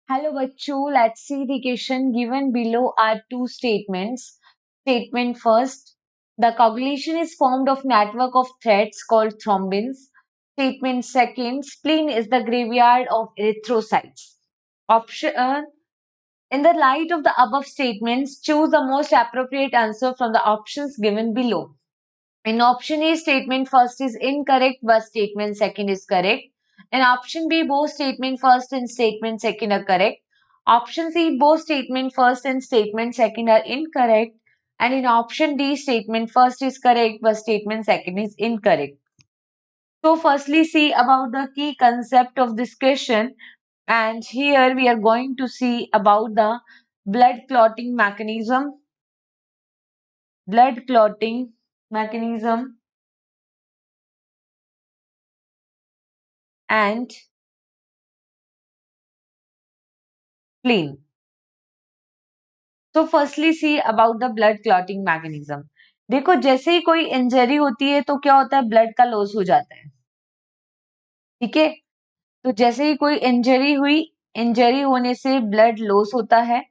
Hello bachcho, let's see the question given below are two statements. Statement first, the coagulation is formed of network of threads called thrombins. Statement second, spleen is the graveyard of erythrocytes. Option in the light of the above statements, choose the most appropriate answer from the options given below. In option A, statement first is incorrect, but statement second is correct. In option B, both statement first and statement second are correct. Option C, both statement first and statement second are incorrect. And in option D, statement first is correct, but statement second is incorrect. So firstly, see about the key concept of this question. And here we are going to see about the blood clotting mechanism. Blood clotting mechanism and spleen. तो firstly see about the blood clotting mechanism. देखो जैसे ही कोई injury होती है तो क्या होता है, ब्लड का लॉस हो जाता है. ठीक है, तो जैसे ही कोई इंजरी हुई, इंजरी होने से ब्लड लॉस होता है.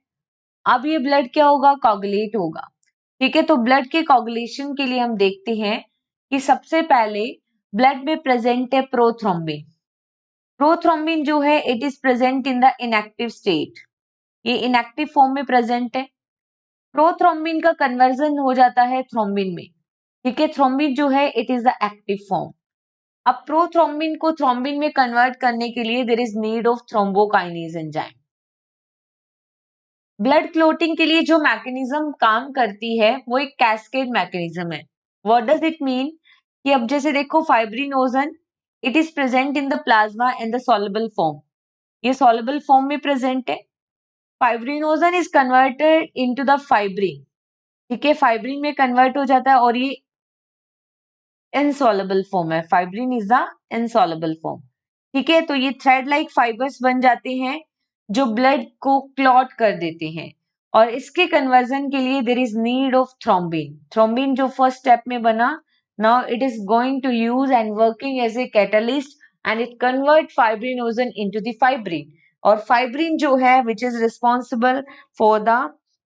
अब ये ब्लड क्या होगा, कोगुलेट होगा. ठीक है, तो ब्लड के कोगुलेशन के लिए हम देखते हैं कि सबसे पहले ब्लड में प्रेजेंट है प्रोथ्रोम्बिन. प्रोथ्रोम्बिन जो है it is present in the inactive state. ये इनएक्टिव फॉर्म में प्रेजेंट है. प्रोथ्रोम्बिन का कन्वर्जन हो जाता है थ्रोम्बिन में. ठीक है, थ्रोम्बिन जो है it is the active form. अब प्रोथ्रोम्बिन को थ्रोम्बिन में कन्वर्ट करने के लिए there is need of thrombokinase enzyme. Blood clotting के लिए जो मैकेनिज्म काम करती है वो एक कैस्केड मैकेनिज्म है. व्हाट डज इट मीन कि अब जैसे देखो fibrinogen it is present in the plasma in the soluble form. ये सॉल्युबल फॉर्म में प्रेजेंट है. Fibrinogen is converted into the fibrin. ठीक है, फाइब्रिन में कन्वर्ट हो जाता है और ये इनसॉल्युबल फॉर्म है. Fibrin is the insoluble form. ठीक है, तो ये थ्रेड लाइक फाइबर्स बन जाते हैं जो ब्लड को क्लॉट कर देते हैं. और इसके कन्वर्जन के लिए there is need of thrombin. Thrombin जो फर्स्ट स्टेप में बना, now it is going to use and working as a catalyst and it convert fibrinogen into the fibrin. और फाइब्रिन जो है which is responsible for the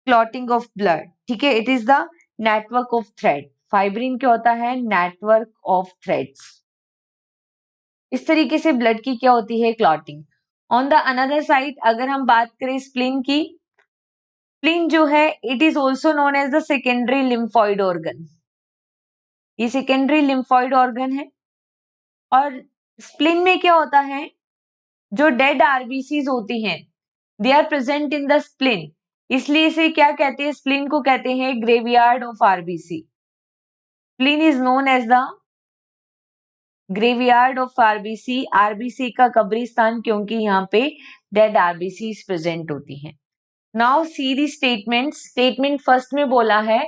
clotting of blood. ठीक है, it is the network of thread. Fibrin क्या होता है, network of threads. इस तरीके से ब्लड की क्या होती है, clotting. On the another side अगर हम बात करें स्प्लीन की, स्प्लीन जो है it is also known as the secondary lymphoid organ. ये सेकेंडरी लिम्फॉइड ऑर्गन है. और स्प्लीन में क्या होता है, जो डेड आरबीसीज होती हैं they are present in the spleen. इसलिए इसे क्या कहते हैं, स्प्लीन को कहते हैं graveyard of RBC. Spleen is known as the graveyard of RBC. RBC का कब्रिस्तान, क्योंकि यहाँ पे डेड आरबीसी प्रेजेंट होती हैं. नाउ सी दी स्टेटमेंट. स्टेटमेंट फर्स्ट में बोला है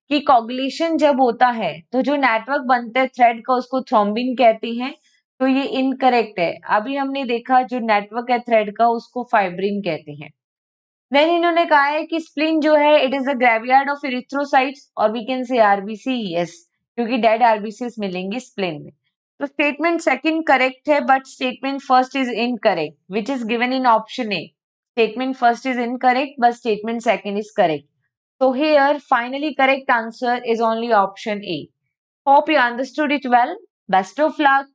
कि कोगुलेशन जब होता है तो जो नेटवर्क बनते हैं थ्रेड का उसको थ्रोम्बिन कहते हैं. तो ये इनकरेक्ट है. अभी हमने देखा जो नेटवर्क है थ्रेड का उसको फाइब्रिन कहते हैं. देन इन्होंने कहा है कि स्प्लीन जो है it is the graveyard of erythrocytes और we can say RBC. Yes, क्योंकि डेड आरबीसी मिलेंगी स्प्लीन में. तो स्टेटमेंट सेकंड करेक्ट है but statement first is incorrect which is given in option A. Statement first is incorrect, but statement second is correct. So here, finally correct answer is only option A. Hope you understood it well. Best of luck.